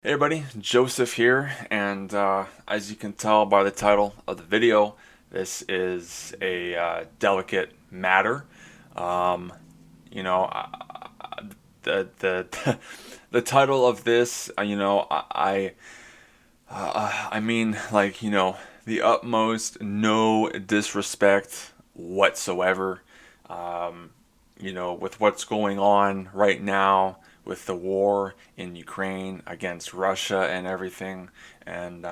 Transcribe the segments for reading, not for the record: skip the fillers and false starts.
Hey everybody, Joseph here, and as you can tell by the title of the video, this is a delicate matter. Um, you know, the the title of this, I mean, like, the utmost no disrespect whatsoever. Um, with what's going on right now with the war in Ukraine against Russia and everything, and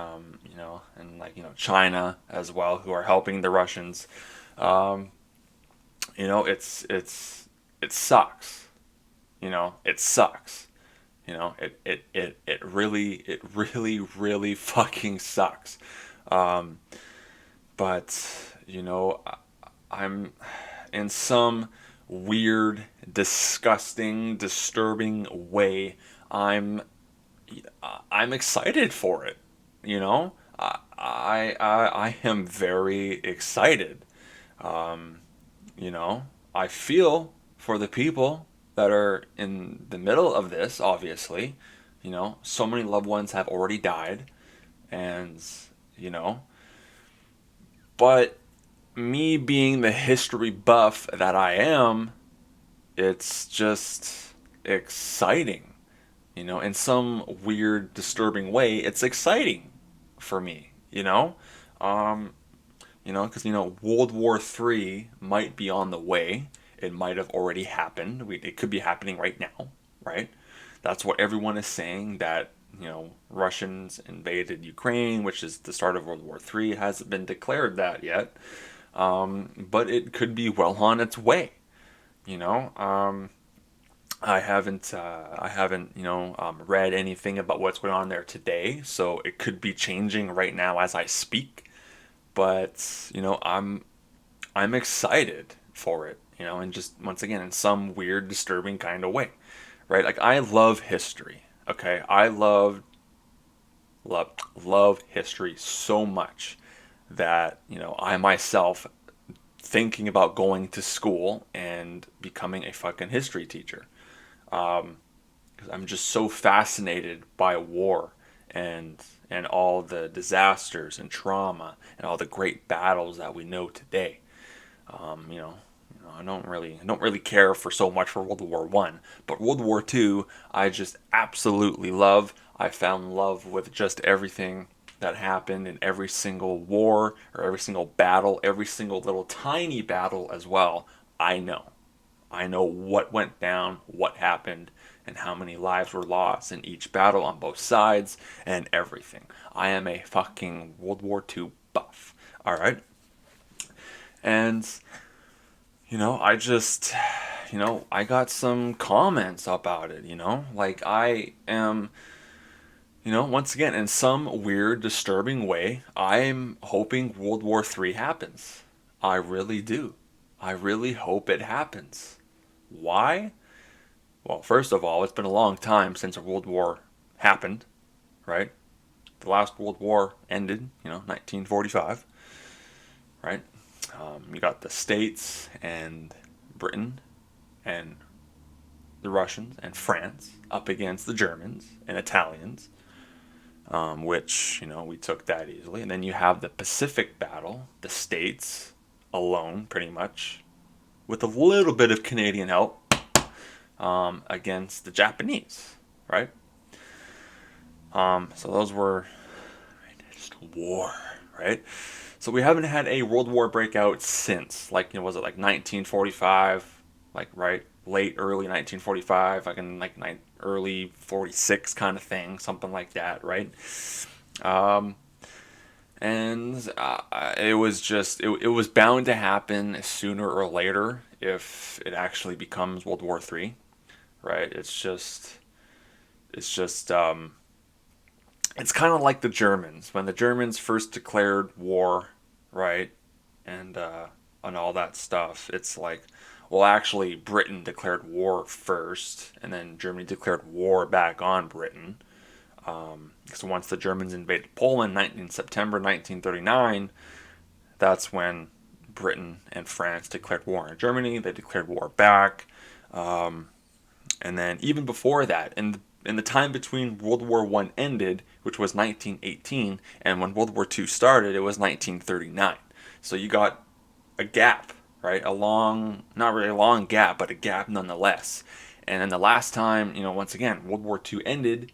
China as well, who are helping the Russians. Um, it sucks. It sucks. It really fucking sucks. Um, but I'm in some weird, disgusting, disturbing way. I'm I'm excited for it. You know, I am very excited. Um, I feel for the people that are in the middle of this. Obviously, so many loved ones have already died, and you know, but me being the history buff that I am, it's just exciting. In some weird, disturbing way, it's exciting for me. Um, because World War III might be on the way. It might have already happened. It could be happening right now, right? That's what everyone is saying. That Russians invaded Ukraine, which is the start of World War III. It hasn't been declared that yet, but it could be well on its way. You know, I haven't read anything about what's going on there today, so it could be changing right now as I speak. But I'm excited for it. And just once again in some weird, disturbing kind of way, right? Like I love history. Okay, I love history so much that I myself thinking about going to school and becoming a fucking history teacher. Because I'm just so fascinated by war and all the disasters and trauma and all the great battles that we know today. Um, you know, I don't really care for so much for World War I, but World War II I just absolutely love. I found love with just everything that happened in every single war or every single battle, every single little tiny battle as well. I know. I know what went down, what happened, and how many lives were lost in each battle on both sides and everything. I am a fucking World War II buff. All right? And I just I got some comments about it, like I am, once again in some weird disturbing way, I'm hoping World War III happens. I really do. I really hope it happens. Why? Well, first of all, it's been a long time since a world war happened, right? The last world war ended, 1945, right? You got the States and Britain and the Russians and France up against the Germans and Italians, which, we took that easily. And then you have the Pacific battle, the States alone, pretty much, with a little bit of Canadian help, against the Japanese, right? So those were just war, right? So we haven't had a world war breakout since, like, was it like 1945, like right late early 1945, like in like early 46 kind of thing, something like that, right? Um, and it was just it was bound to happen sooner or later if it actually becomes World War III, right? It's just it's kind of like the Germans when the Germans first declared war, right? And all that stuff. It's like, well, actually, Britain declared war first, and then Germany declared war back on Britain. So once the Germans invaded Poland, September 1939, that's when Britain and France declared war on Germany. They declared war back. And then even before that, in the in the time between World War One ended, which was 1918, and when World War Two started, it was 1939. So you got a gap, right? A long, not really a long gap, but a gap nonetheless. And then the last time, once again, World War Two ended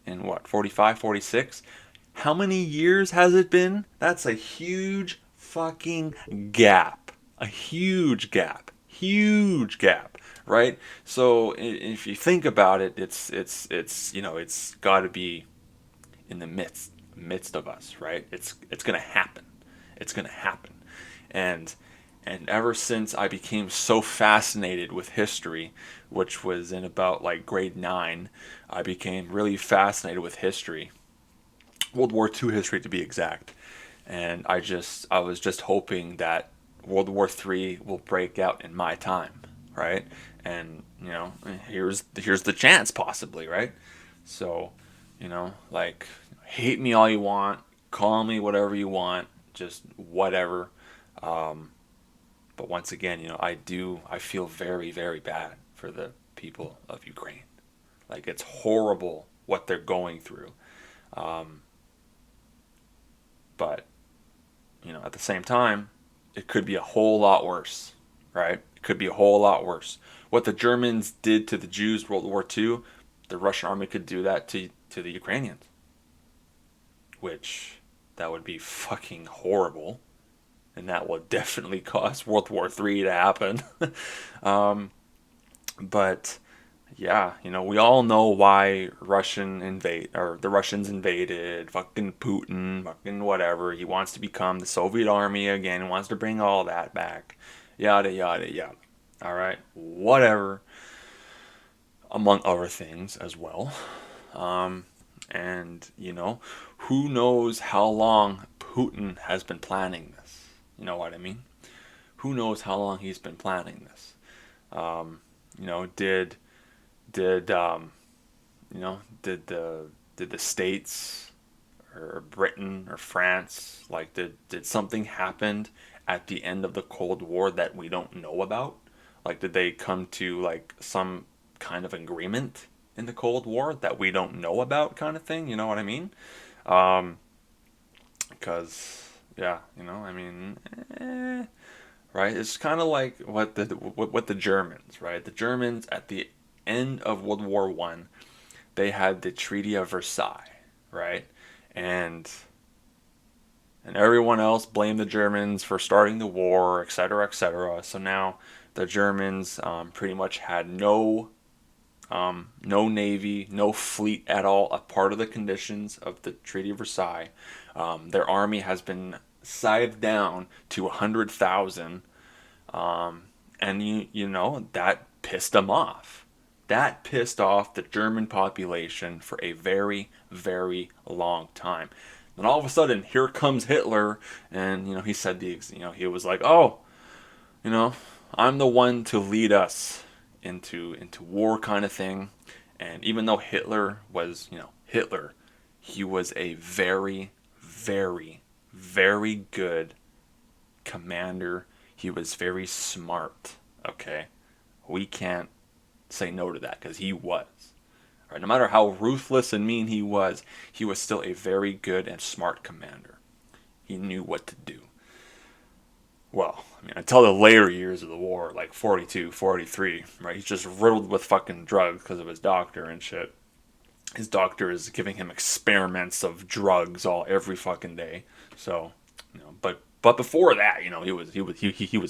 in what, 45, 46? How many years has it been? That's a huge fucking gap. A huge gap. Huge gap, right? So if you think about it, it's got to be in the midst of us, right? It's going to happen. It's going to happen. And ever since I became so fascinated with history, which was in about like grade 9, I became really fascinated with history, World War II history to be exact. And I was just hoping that World War III will break out in my time, right? And here's the chance possibly, right? So, like, hate me all you want, call me whatever you want, just whatever. Um, but once again, I feel very, very bad for the people of Ukraine. Like, it's horrible what they're going through. Um, but, at the same time, it could be a whole lot worse, right? It could be a whole lot worse. What the Germans did to the Jews World War II, the Russian army could do that to the Ukrainians, which that would be fucking horrible. And that will definitely cause World War III to happen. um, but yeah, we all know why the Russians invaded. Fucking Putin, fucking whatever. He wants to become the Soviet army again. He wants to bring all that back. Yada yada yada. All right, whatever. Among other things as well. Um, and who knows how long Putin has been planning this? You know what I mean? Who knows how long he's been planning this? Um, you know, did did the states or Britain or France, like, did something happen at the end of the Cold War that we don't know about? Like, did they come to like some kind of agreement in the Cold War that we don't know about, kind of thing? You know what I mean? Um, because yeah, I mean, right? It's kind of like what the Germans, right? The Germans at the end of World War One, they had the Treaty of Versailles, right? And everyone else blamed the Germans for starting the war, etc., etc. So now the Germans pretty much had no navy, no fleet at all, a part of the conditions of the Treaty of Versailles. Their army has been scythed down to 100,000, and that pissed them off. That pissed off the German population for a very, very long time. Then all of a sudden, here comes Hitler, and he said he was like, "Oh, you know, I'm the one to lead us into war," kind of thing. And even though Hitler was, Hitler, he was a very, very, very good commander. He was very smart. Okay, we can't say no to that because he was. Right? No matter how ruthless and mean he was still a very good and smart commander. He knew what to do. Well, I mean, until the later years of the war, like 42, 43, right? He's just riddled with fucking drugs because of his doctor and shit. His doctor is giving him experiments of drugs every fucking day. So, but before that, he was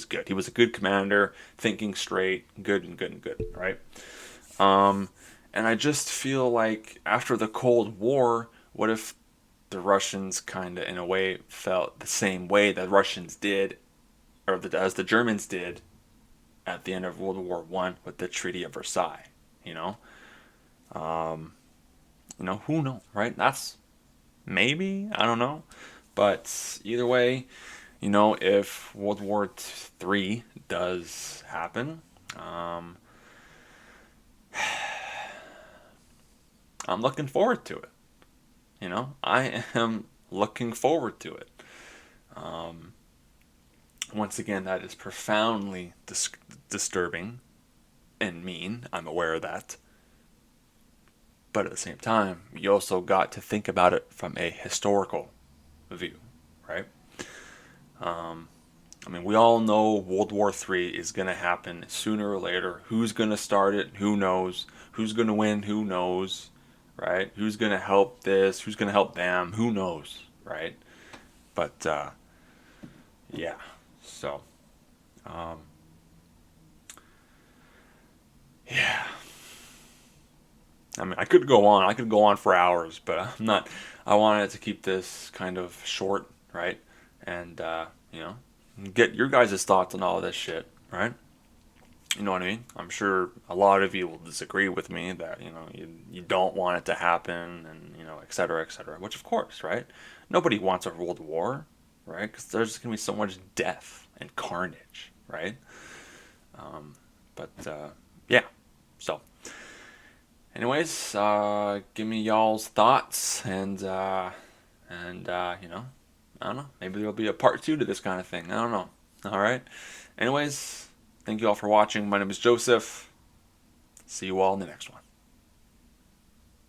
good. He was a good commander, thinking straight, good and good and good, right? Um, and I just feel like after the Cold War, what if the Russians kind of, in a way, felt the same way that Russians did, as the Germans did at the end of World War One with the Treaty of Versailles? You know, um, who knows, right? That's maybe, I don't know, but either way, if World War Three does happen, um, I'm looking forward to it. I am looking forward to it. Um, Once again, that is profoundly disturbing and mean. I'm aware of that. But at the same time, you also got to think about it from a historical view, right? I mean, we all know World War III is going to happen sooner or later. Who's going to start it? Who knows? Who's going to win? Who knows? Right? Who's going to help this? Who's going to help them? Who knows? Right? But, yeah. So, um, yeah. I mean, I could go on. I could go on for hours, but I'm not. I wanted to keep this kind of short, right? And, get your guys' thoughts on all of this shit, right? You know what I mean? I'm sure a lot of you will disagree with me that, you don't want it to happen and, et cetera, et cetera. Which, of course, right? Nobody wants a world war, right? Because there's going to be so much death and carnage, right? But yeah. So, anyways, give me y'all's thoughts and I don't know. Maybe there'll be a part two to this kind of thing. I don't know. All right. Anyways, thank you all for watching. My name is Joseph. See you all in the next one.